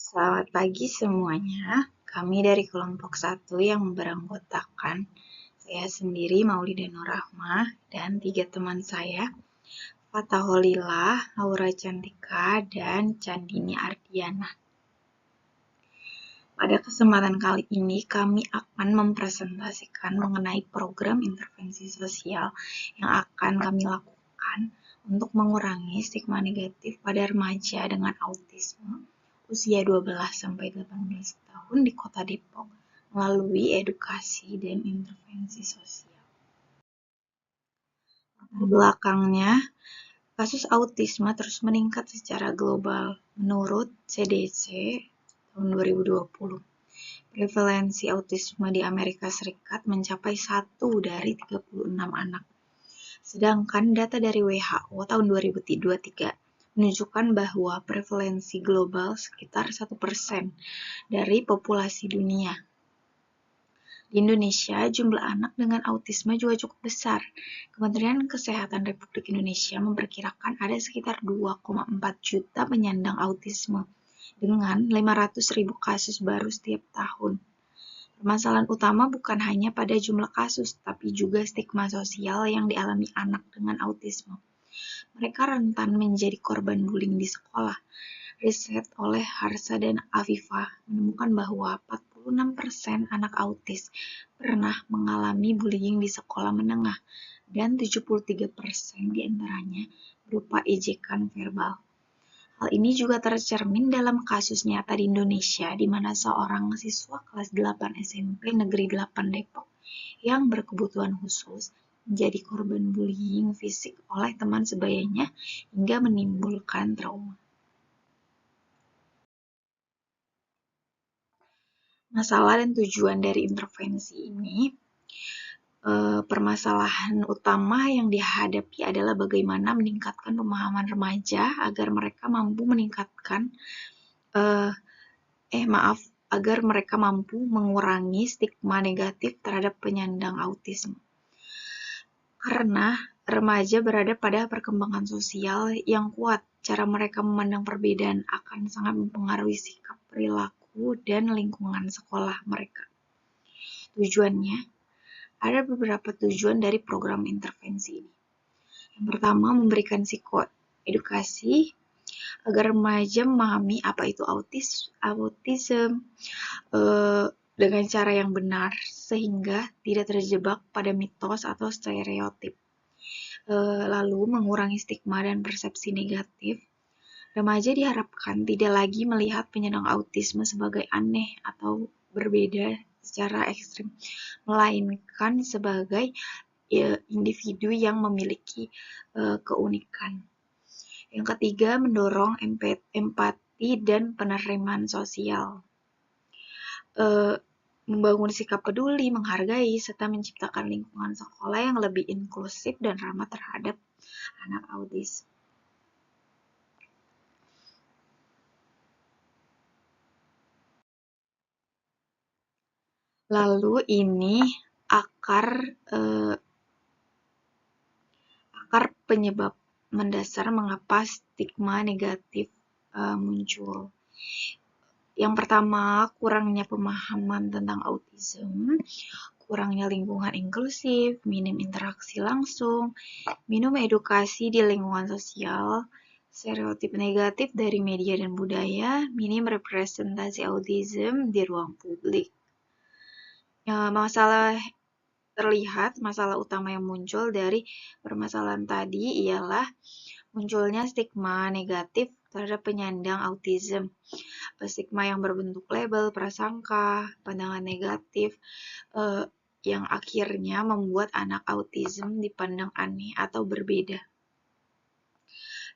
Selamat pagi semuanya. Kami dari kelompok 1 yang beranggotakan saya sendiri Maulida Nurrahma dan 3 teman saya, Fatahulillah, Aura Cantika, dan Candini Ardiana. Pada kesempatan kali ini kami akan mempresentasikan mengenai program intervensi sosial yang akan kami lakukan untuk mengurangi stigma negatif pada remaja dengan autisme usia 12-18 tahun di Kota Depok melalui edukasi dan intervensi sosial. Latar belakangnya, kasus autisme terus meningkat secara global. Menurut CDC tahun 2020, prevalensi autisme di Amerika Serikat mencapai 1 dari 36 anak. Sedangkan data dari WHO tahun 2023 menunjukkan bahwa prevalensi global sekitar 1% dari populasi dunia. Di Indonesia, jumlah anak dengan autisme juga cukup besar. Kementerian Kesehatan Republik Indonesia memperkirakan ada sekitar 2,4 juta penyandang autisme dengan 500.000 kasus baru setiap tahun. Permasalahan utama bukan hanya pada jumlah kasus, tapi juga stigma sosial yang dialami anak dengan autisme. Mereka rentan menjadi korban bullying di sekolah. Riset oleh Harsa dan Afifah menemukan bahwa 46% anak autis pernah mengalami bullying di sekolah menengah dan 73% diantaranya berupa ejekan verbal. Hal ini juga tercermin dalam kasus nyata di Indonesia, di mana seorang siswa kelas 8 SMP Negeri 8 Depok yang berkebutuhan khusus menjadi korban bullying fisik oleh teman sebayanya hingga menimbulkan trauma. Masalah dan tujuan dari intervensi ini, permasalahan utama yang dihadapi adalah bagaimana meningkatkan pemahaman remaja agar mereka mampu mengurangi stigma negatif terhadap penyandang autisme. Karena remaja berada pada perkembangan sosial yang kuat, cara mereka memandang perbedaan akan sangat mempengaruhi sikap, perilaku, dan lingkungan sekolah mereka. Tujuannya, ada beberapa tujuan dari program intervensi ini. Yang pertama, memberikan psikoedukasi agar remaja memahami apa itu autism dengan cara yang benar sehingga tidak terjebak pada mitos atau stereotip. Lalu mengurangi stigma dan persepsi negatif. Remaja diharapkan tidak lagi melihat penyandang autisme sebagai aneh atau berbeda secara ekstrim, melainkan sebagai individu yang memiliki keunikan. Yang ketiga, mendorong empati dan penerimaan sosial. Membangun sikap peduli, menghargai, serta menciptakan lingkungan sekolah yang lebih inklusif dan ramah terhadap anak autis. Lalu ini akar penyebab mendasar mengapa stigma negatif muncul. Yang pertama, kurangnya pemahaman tentang autism, kurangnya lingkungan inklusif, minim interaksi langsung, minim edukasi di lingkungan sosial, stereotip negatif dari media dan budaya, minim representasi autism di ruang publik. Masalah utama yang muncul dari permasalahan tadi ialah munculnya stigma negatif terhadap penyandang autism. Stigma yang berbentuk label, prasangka, pandangan negatif yang akhirnya membuat anak autism dipandang aneh atau berbeda.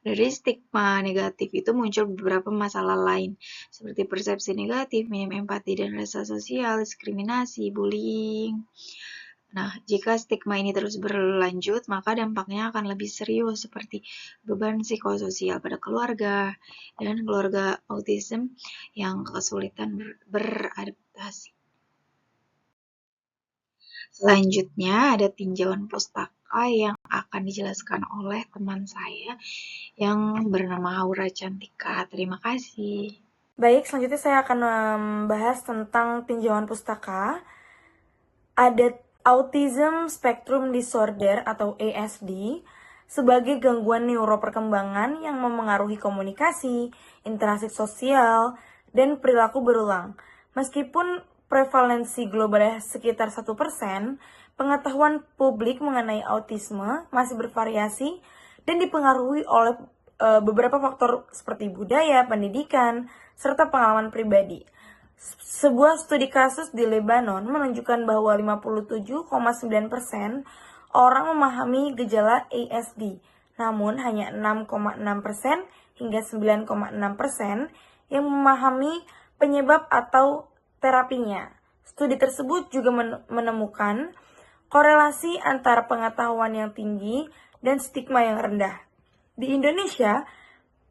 Dari stigma negatif itu muncul beberapa masalah lain, seperti persepsi negatif, minim empati dan rasa sosial, diskriminasi, bullying. Nah, jika stigma ini terus berlanjut, maka dampaknya akan lebih serius seperti beban psikososial pada keluarga dan keluarga autism yang kesulitan beradaptasi. Selanjutnya ada tinjauan pustaka yang akan dijelaskan oleh teman saya yang bernama Aura Cantika. Terima kasih. Baik, selanjutnya saya akan membahas tentang tinjauan pustaka. Ada Autism Spectrum Disorder atau ASD sebagai gangguan neuroperkembangan yang memengaruhi komunikasi, interaksi sosial, dan perilaku berulang. Meskipun prevalensi globalnya sekitar 1%, pengetahuan publik mengenai autisme masih bervariasi dan dipengaruhi oleh beberapa faktor seperti budaya, pendidikan, serta pengalaman pribadi. Sebuah studi kasus di Lebanon menunjukkan bahwa 57,9% orang memahami gejala ASD, namun hanya 6,6% hingga 9,6% yang memahami penyebab atau terapinya. Studi tersebut juga menemukan korelasi antara pengetahuan yang tinggi dan stigma yang rendah. Di Indonesia,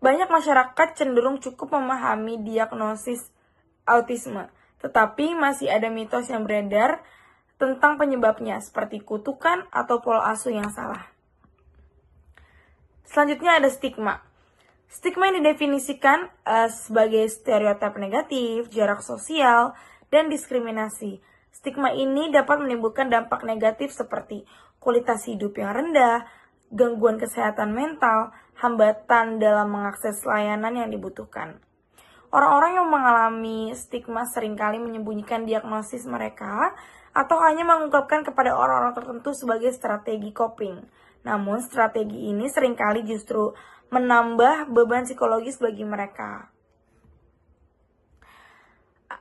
banyak masyarakat cenderung cukup memahami diagnosis autisme, tetapi masih ada mitos yang beredar tentang penyebabnya, seperti kutukan atau pola asuh yang salah. Selanjutnya ada stigma. Stigma yang didefinisikan sebagai stereotip negatif, jarak sosial, dan diskriminasi. Stigma ini dapat menimbulkan dampak negatif seperti kualitas hidup yang rendah, gangguan kesehatan mental, hambatan dalam mengakses layanan yang dibutuhkan. Orang-orang yang mengalami stigma seringkali menyembunyikan diagnosis mereka atau hanya mengungkapkan kepada orang-orang tertentu sebagai strategi coping. Namun, strategi ini seringkali justru menambah beban psikologis bagi mereka.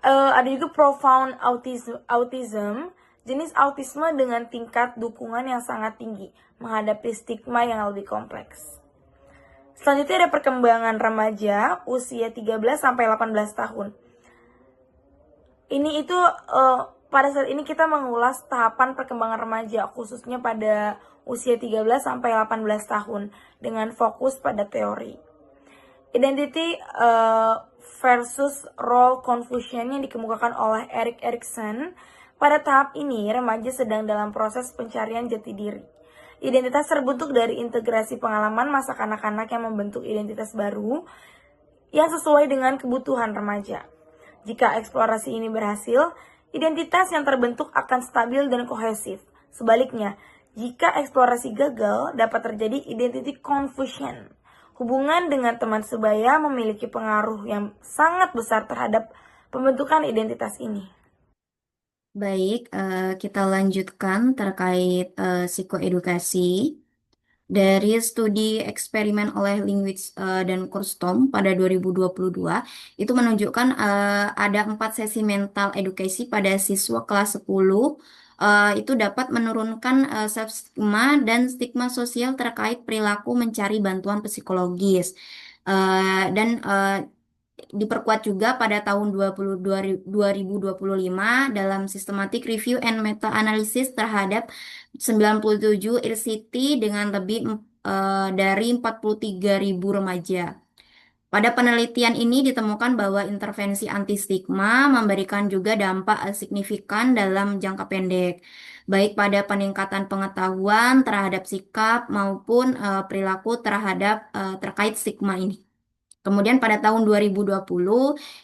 Ada juga profound autism, jenis autisme dengan tingkat dukungan yang sangat tinggi menghadapi stigma yang lebih kompleks. Selanjutnya ada perkembangan remaja usia 13 sampai 18 tahun. Ini itu pada saat ini kita mengulas tahapan perkembangan remaja khususnya pada usia 13 sampai 18 tahun dengan fokus pada teori. Identity versus role confusion yang dikemukakan oleh Erik Erikson. Pada tahap ini, remaja sedang dalam proses pencarian jati diri. Identitas terbentuk dari integrasi pengalaman masa kanak-kanak yang membentuk identitas baru yang sesuai dengan kebutuhan remaja. Jika eksplorasi ini berhasil, identitas yang terbentuk akan stabil dan kohesif. Sebaliknya, jika eksplorasi gagal, dapat terjadi identity confusion. Hubungan dengan teman sebaya memiliki pengaruh yang sangat besar terhadap pembentukan identitas ini. Baik, kita lanjutkan terkait psikoedukasi. Dari studi eksperimen oleh Linguist dan Kurstom pada 2022, itu menunjukkan ada 4 sesi mental edukasi pada siswa kelas 10, itu dapat menurunkan self-stigma dan stigma sosial terkait perilaku mencari bantuan psikologis. Dan diperkuat juga pada tahun 2025 dalam systematic review and meta-analysis terhadap 97 RCT dengan lebih dari 43.000 remaja. Pada penelitian ini ditemukan bahwa intervensi anti stigma memberikan juga dampak signifikan dalam jangka pendek, baik pada peningkatan pengetahuan terhadap sikap maupun perilaku terkait stigma ini. Kemudian pada tahun 2020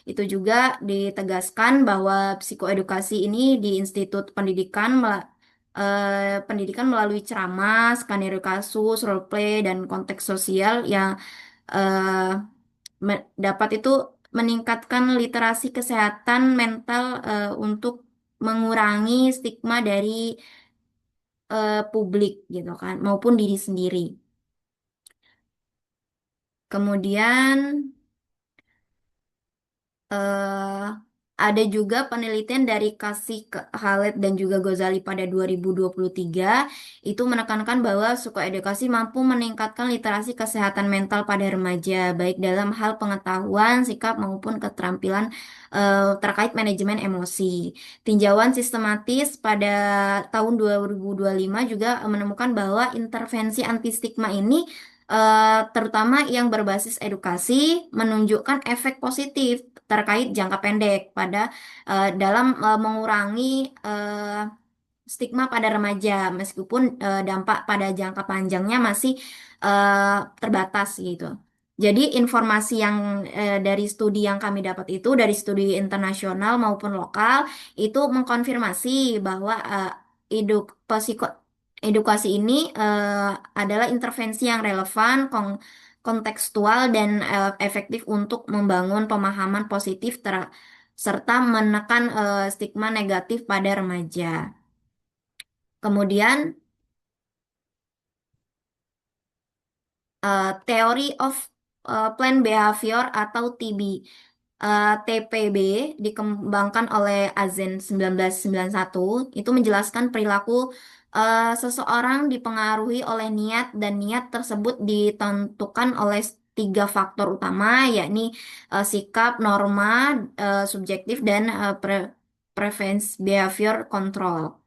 itu juga ditegaskan bahwa psikoedukasi ini di Institut Pendidikan melalui ceramah, skenario kasus, role play, dan konteks sosial yang eh, dapat itu meningkatkan literasi kesehatan mental untuk mengurangi stigma dari publik gitu kan maupun diri sendiri. Kemudian eh ada juga penelitian dari Khaled dan juga Ghazali pada 2023 itu menekankan bahwa psikoedukasi mampu meningkatkan literasi kesehatan mental pada remaja baik dalam hal pengetahuan, sikap maupun keterampilan terkait manajemen emosi. Tinjauan sistematis pada tahun 2025 juga menemukan bahwa intervensi anti stigma ini terutama yang berbasis edukasi menunjukkan efek positif terkait jangka pendek dalam mengurangi stigma pada remaja meskipun dampak pada jangka panjangnya masih terbatas gitu. Jadi informasi yang dari studi yang kami dapat itu dari studi internasional maupun lokal itu mengkonfirmasi bahwa edukasi ini adalah intervensi yang relevan, kontekstual dan efektif untuk membangun pemahaman positif serta menekan stigma negatif pada remaja. Kemudian Theory of Planned Behavior atau TPB dikembangkan oleh Azen 1991 itu menjelaskan perilaku seseorang dipengaruhi oleh niat dan niat tersebut ditentukan oleh tiga faktor utama yakni sikap, norma, subjektif dan preference behavior control.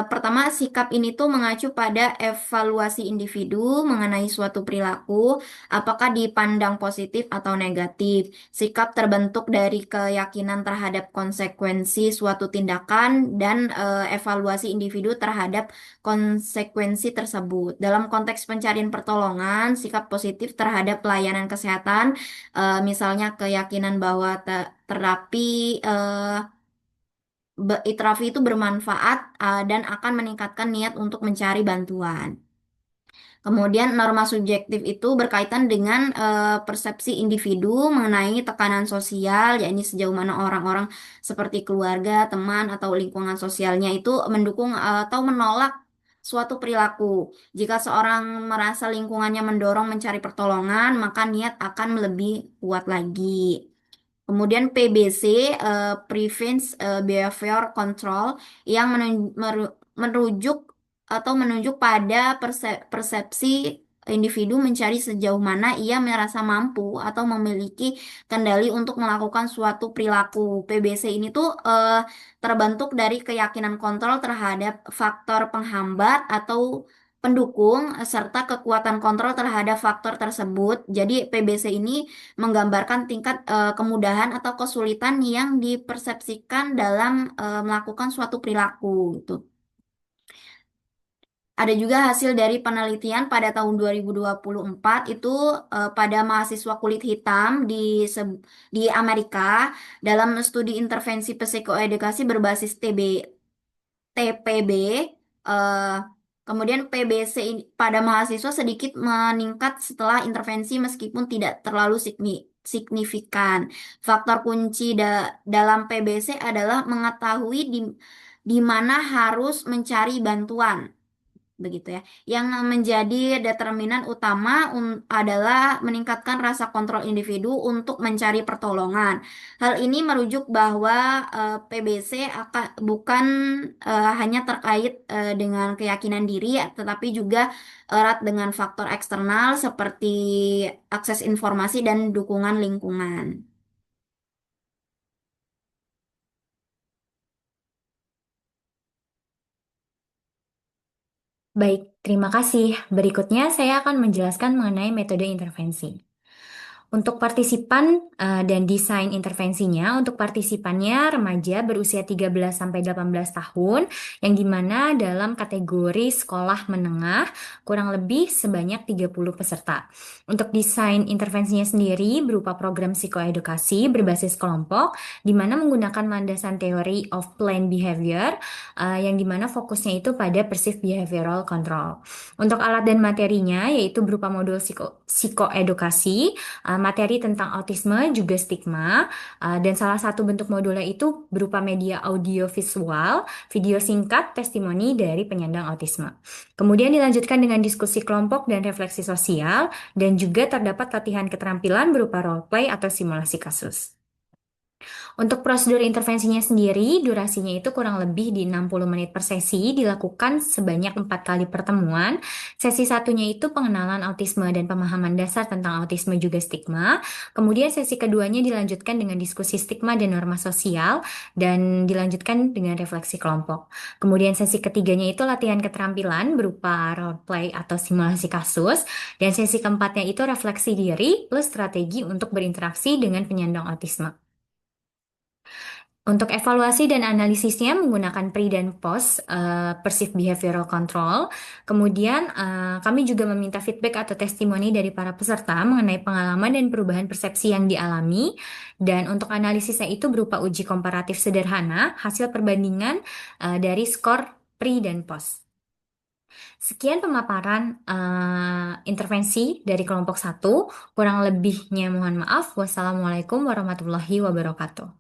Pertama, sikap ini tuh mengacu pada evaluasi individu mengenai suatu perilaku, apakah dipandang positif atau negatif. Sikap terbentuk dari keyakinan terhadap konsekuensi suatu tindakan dan evaluasi individu terhadap konsekuensi tersebut. Dalam konteks pencarian pertolongan, sikap positif terhadap pelayanan kesehatan, misalnya keyakinan bahwa terapi terapi itu bermanfaat dan akan meningkatkan niat untuk mencari bantuan. Kemudian norma subjektif itu berkaitan dengan persepsi individu mengenai tekanan sosial, yakni sejauh mana orang-orang seperti keluarga, teman, atau lingkungan sosialnya itu mendukung atau menolak suatu perilaku. Jika seorang merasa lingkungannya mendorong mencari pertolongan, maka niat akan lebih kuat lagi. Kemudian PBC, Prevents Behavior Control, yang merujuk atau menunjuk pada persepsi individu mencari sejauh mana ia merasa mampu atau memiliki kendali untuk melakukan suatu perilaku. PBC ini tuh terbentuk dari keyakinan kontrol terhadap faktor penghambat atau pendukung serta kekuatan kontrol terhadap faktor tersebut. Jadi PBC ini menggambarkan tingkat kemudahan atau kesulitan yang dipersepsikan dalam melakukan suatu perilaku gitu. Ada juga hasil dari penelitian pada tahun 2024 itu pada mahasiswa kulit hitam di Amerika dalam studi intervensi psikoedukasi berbasis TPB. eh, Kemudian PBC pada mahasiswa sedikit meningkat setelah intervensi meskipun tidak terlalu signifikan. Faktor kunci dalam PBC adalah mengetahui di mana harus mencari bantuan begitu ya. Yang menjadi determinan utama adalah meningkatkan rasa kontrol individu untuk mencari pertolongan. Hal ini merujuk bahwa PBC bukan hanya terkait dengan keyakinan diri, tetapi juga erat dengan faktor eksternal seperti akses informasi dan dukungan lingkungan. Baik, terima kasih. Berikutnya saya akan menjelaskan mengenai metode intervensi. Untuk partisipan dan desain intervensinya, untuk partisipannya remaja berusia 13 sampai 18 tahun yang dimana dalam kategori sekolah menengah kurang lebih sebanyak 30 peserta. Untuk desain intervensinya sendiri berupa program psikoedukasi berbasis kelompok di mana menggunakan landasan teori of planned behavior yang dimana fokusnya itu pada perceived behavioral control. Untuk alat dan materinya yaitu berupa modul psikoedukasi, materi tentang autisme juga stigma, dan salah satu bentuk modulnya itu berupa media audio visual, video singkat, testimoni dari penyandang autisme. Kemudian dilanjutkan dengan diskusi kelompok dan refleksi sosial, dan juga terdapat latihan keterampilan berupa role play atau simulasi kasus. Untuk prosedur intervensinya sendiri, durasinya itu kurang lebih di 60 menit per sesi, dilakukan sebanyak 4 kali pertemuan. Sesi satunya itu pengenalan autisme dan pemahaman dasar tentang autisme juga stigma. Kemudian sesi keduanya dilanjutkan dengan diskusi stigma dan norma sosial, dan dilanjutkan dengan refleksi kelompok. Kemudian sesi ketiganya itu latihan keterampilan berupa role play atau simulasi kasus, dan sesi keempatnya itu refleksi diri plus strategi untuk berinteraksi dengan penyandang autisme. Untuk evaluasi dan analisisnya menggunakan pre dan post perceived behavioral control. Kemudian kami juga meminta feedback atau testimoni dari para peserta mengenai pengalaman dan perubahan persepsi yang dialami. Dan untuk analisisnya itu berupa uji komparatif sederhana, hasil perbandingan dari skor pre dan post. Sekian pemaparan intervensi dari kelompok 1. Kurang lebihnya mohon maaf. Wassalamualaikum warahmatullahi wabarakatuh.